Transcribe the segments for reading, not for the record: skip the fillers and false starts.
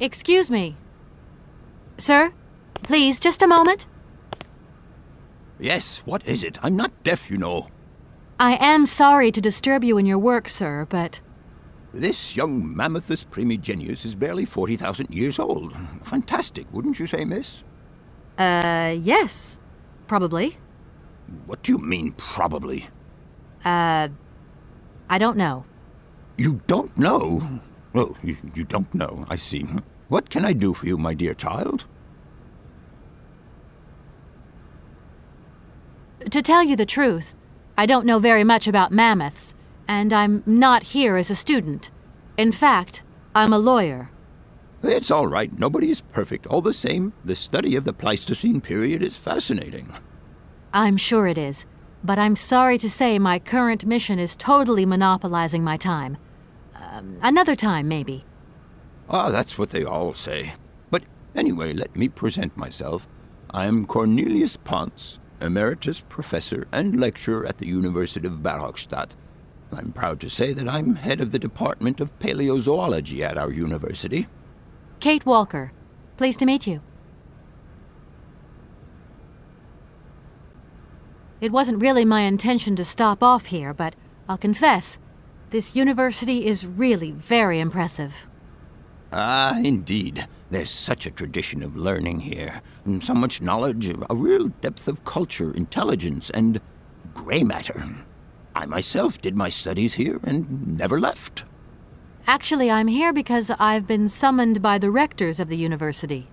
Excuse me. Sir, please, just a moment. Yes, what is it? I'm not deaf, you know. I am sorry to disturb you in your work, sir, but... This young Mammothus primigenius is barely 40,000 years old. Fantastic, wouldn't you say, miss? Yes. Probably. What do you mean, probably? I don't know. You don't know? Oh, you don't know, I see. What can I do for you, my dear child? To tell you the truth, I don't know very much about mammoths, and I'm not here as a student. In fact, I'm a lawyer. It's all right. Nobody is perfect. All the same, the study of the Pleistocene period is fascinating. I'm sure it is, but I'm sorry to say my current mission is totally monopolizing my time. Another time, maybe. Ah, that's what they all say. But anyway, let me present myself. I am Cornelius Pons, Emeritus Professor and Lecturer at the University of Barrockstadt. I'm proud to say that I'm head of the Department of Paleozoology at our university. Kate Walker. Pleased to meet you. It wasn't really my intention to stop off here, but I'll confess, this university is really very impressive. Ah, indeed. There's such a tradition of learning here. And so much knowledge, a real depth of culture, intelligence, and gray matter. I myself did my studies here and never left. Actually, I'm here because I've been summoned by the rectors of the university.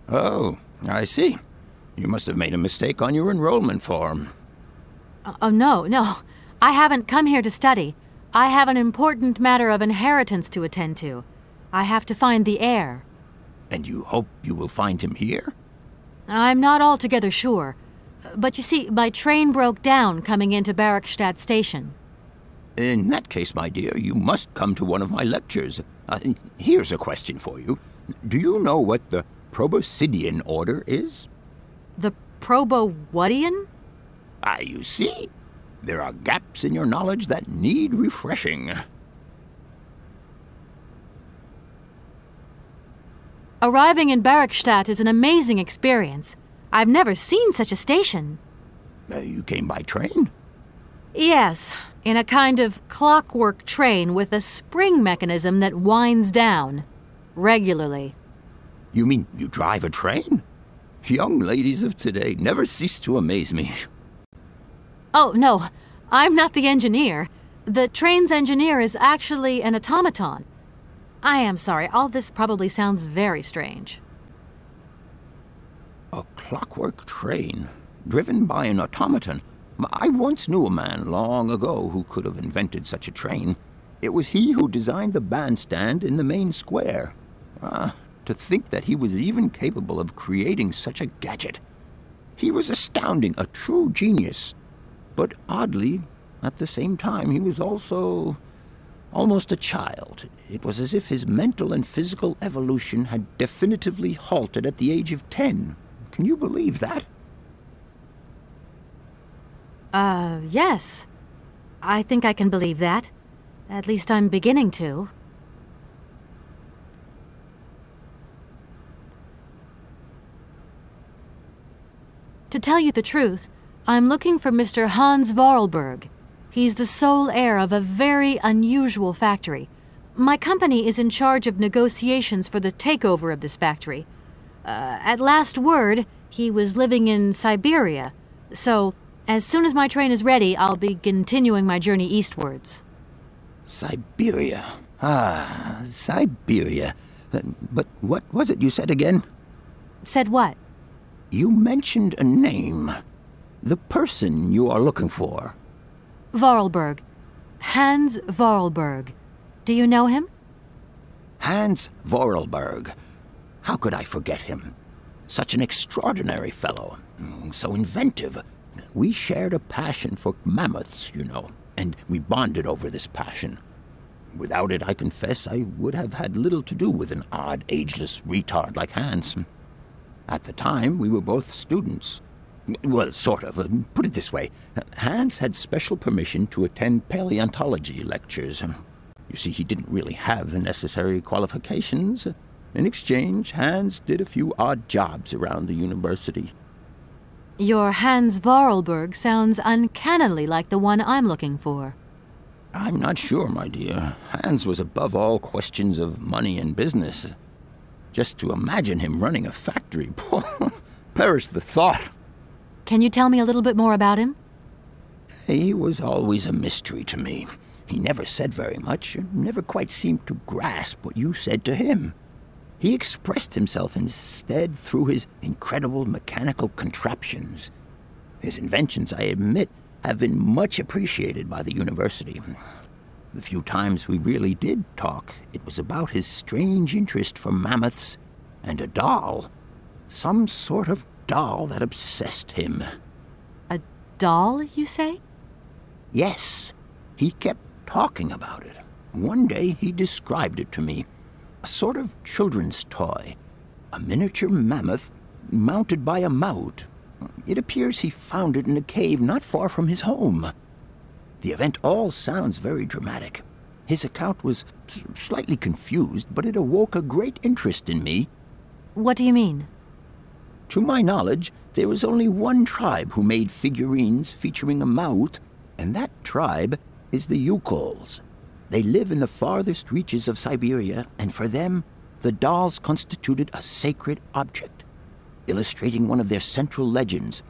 Oh, I see. You must have made a mistake on your enrollment form. Oh, no. I haven't come here to study. I have an important matter of inheritance to attend to. I have to find the heir. And you hope you will find him here? I'm not altogether sure. But you see, my train broke down coming into Barrockstadt Station. In that case, my dear, you must come to one of my lectures. Here's a question for you. Do you know what the Proboscidean order is? The Probowhatian? Ah, you see? There are gaps in your knowledge that need refreshing. Arriving in Barrockstadt is an amazing experience. I've never seen such a station. You came by train? Yes, in a kind of clockwork train with a spring mechanism that winds down. Regularly. You mean you drive a train? Young ladies of today never cease to amaze me. Oh, no, I'm not the engineer. The train's engineer is actually an automaton. I am sorry, all this probably sounds very strange. A clockwork train, driven by an automaton? I once knew a man long ago who could have invented such a train. It was he who designed the bandstand in the main square. To think that he was even capable of creating such a gadget. He was astounding, a true genius. But oddly, at the same time, he was also almost a child. It was as if his mental and physical evolution had definitively halted at the age of 10. Can you believe that? Yes. I think I can believe that. At least I'm beginning to. To tell you the truth, I'm looking for Mr. Hans Voralberg. He's the sole heir of a very unusual factory. My company is in charge of negotiations for the takeover of this factory. At last word, he was living in Syberia, so as soon as my train is ready, I'll be continuing my journey eastwards. Syberia. Ah, Syberia. But what was it you said again? Said what? You mentioned a name. The person you are looking for. Voralberg. Hans Voralberg. Do you know him? Hans Voralberg. How could I forget him? Such an extraordinary fellow. So inventive. We shared a passion for mammoths, you know, and we bonded over this passion. Without it, I confess, I would have had little to do with an odd, ageless retard like Hans. At the time, we were both students. Well, sort of. Put it this way. Hans had special permission to attend paleontology lectures. You see, he didn't really have the necessary qualifications. In exchange, Hans did a few odd jobs around the university. Your Hans Voralberg sounds uncannily like the one I'm looking for. I'm not sure, my dear. Hans was above all questions of money and business. Just to imagine him running a factory, perish the thought. Can you tell me a little bit more about him? He was always a mystery to me. He never said very much, and never quite seemed to grasp what you said to him. He expressed himself instead through his incredible mechanical contraptions. His inventions, I admit, have been much appreciated by the university. The few times we really did talk, it was about his strange interest for mammoths and a doll. Some sort of doll that obsessed him. A doll, you say? Yes, he kept talking about it. One day he described it to me. A sort of children's toy. A miniature mammoth mounted by a mount. It appears he found it in a cave not far from his home. The event all sounds very dramatic. His account was slightly confused, but it awoke a great interest in me. What do you mean? To my knowledge, there was only one tribe who made figurines featuring a mouth, and that tribe is the Ukols. They live in the farthest reaches of Syberia, and for them, the dolls constituted a sacred object, illustrating one of their central legends.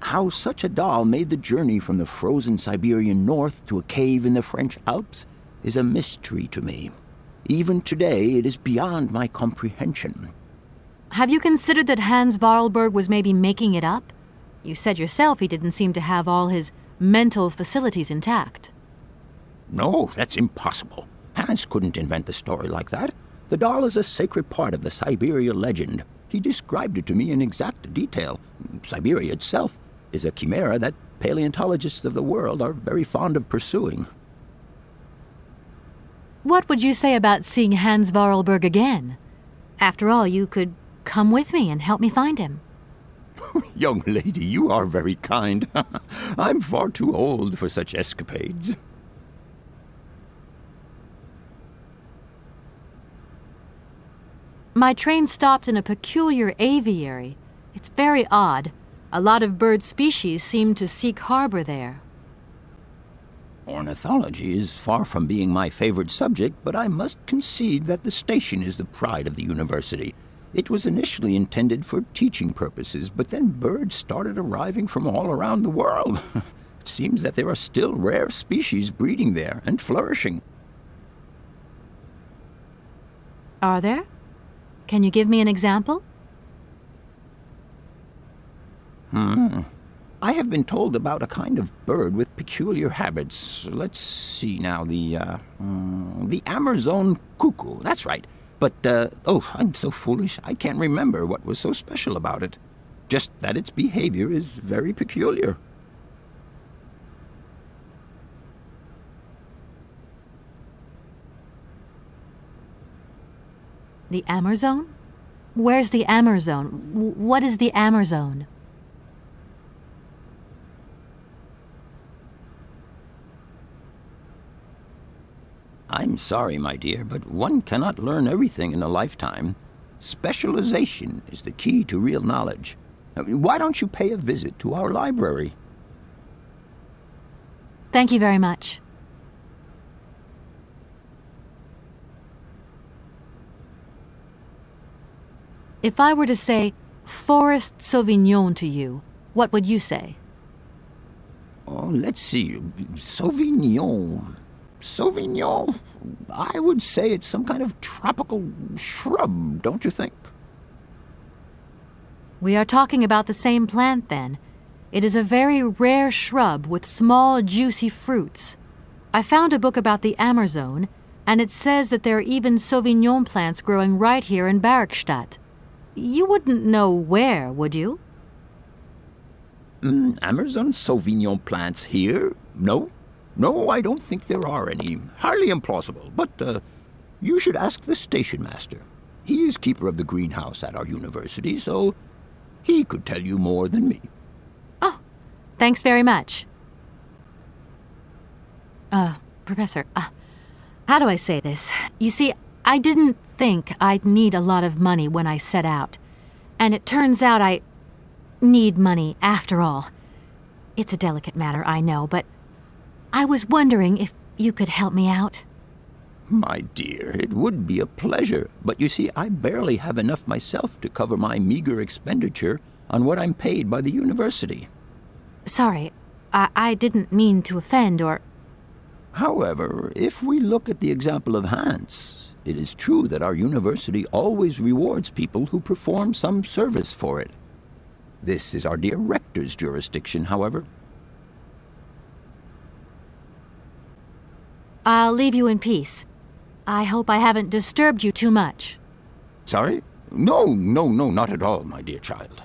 How such a doll made the journey from the frozen Siberian north to a cave in the French Alps is a mystery to me. Even today, it is beyond my comprehension. Have you considered that Hans Voralberg was maybe making it up? You said yourself he didn't seem to have all his mental facilities intact. No, that's impossible. Hans couldn't invent a story like that. The doll is a sacred part of the Syberia legend. He described it to me in exact detail. Syberia itself is a chimera that paleontologists of the world are very fond of pursuing. What would you say about seeing Hans Voralberg again? After all, you could come with me and help me find him. Young lady, you are very kind. I'm far too old for such escapades. My train stopped in a peculiar aviary. It's very odd. A lot of bird species seem to seek harbor there. Ornithology is far from being my favorite subject, but I must concede that the station is the pride of the university. It was initially intended for teaching purposes, but then birds started arriving from all around the world. It seems that there are still rare species breeding there and flourishing. Are there? Can you give me an example? I have been told about a kind of bird with peculiar habits. Let's see now, the Amazon cuckoo, that's right. But, oh, I'm so foolish, I can't remember what was so special about it. Just that its behavior is very peculiar. The Amazon? Where's the Amazon? What is the Amazon? I'm sorry, my dear, but one cannot learn everything in a lifetime. Specialization is the key to real knowledge. Why don't you pay a visit to our library? Thank you very much. If I were to say Forest Sauvignon to you, what would you say? Oh, let's see. Sauvignon. Sauvignon? I would say it's some kind of tropical shrub, don't you think? We are talking about the same plant, then. It is a very rare shrub with small, juicy fruits. I found a book about the Amazon, and it says that there are even Sauvignon plants growing right here in Bergstadt. You wouldn't know where, would you? Amazon Sauvignon plants here? No. No, I don't think there are any. Highly implausible. But you should ask the station master. He is keeper of the greenhouse at our university, so he could tell you more than me. Oh, thanks very much. Professor, how do I say this? You see, I didn't think I'd need a lot of money when I set out. And it turns out I need money after all. It's a delicate matter, I know, but I was wondering if you could help me out. My dear, it would be a pleasure, but you see, I barely have enough myself to cover my meager expenditure on what I'm paid by the university. Sorry, I didn't mean to offend or... However, if we look at the example of Hans, it is true that our university always rewards people who perform some service for it. This is our dear rector's jurisdiction, however. I'll leave you in peace. I hope I haven't disturbed you too much. Sorry? No, not at all, my dear child.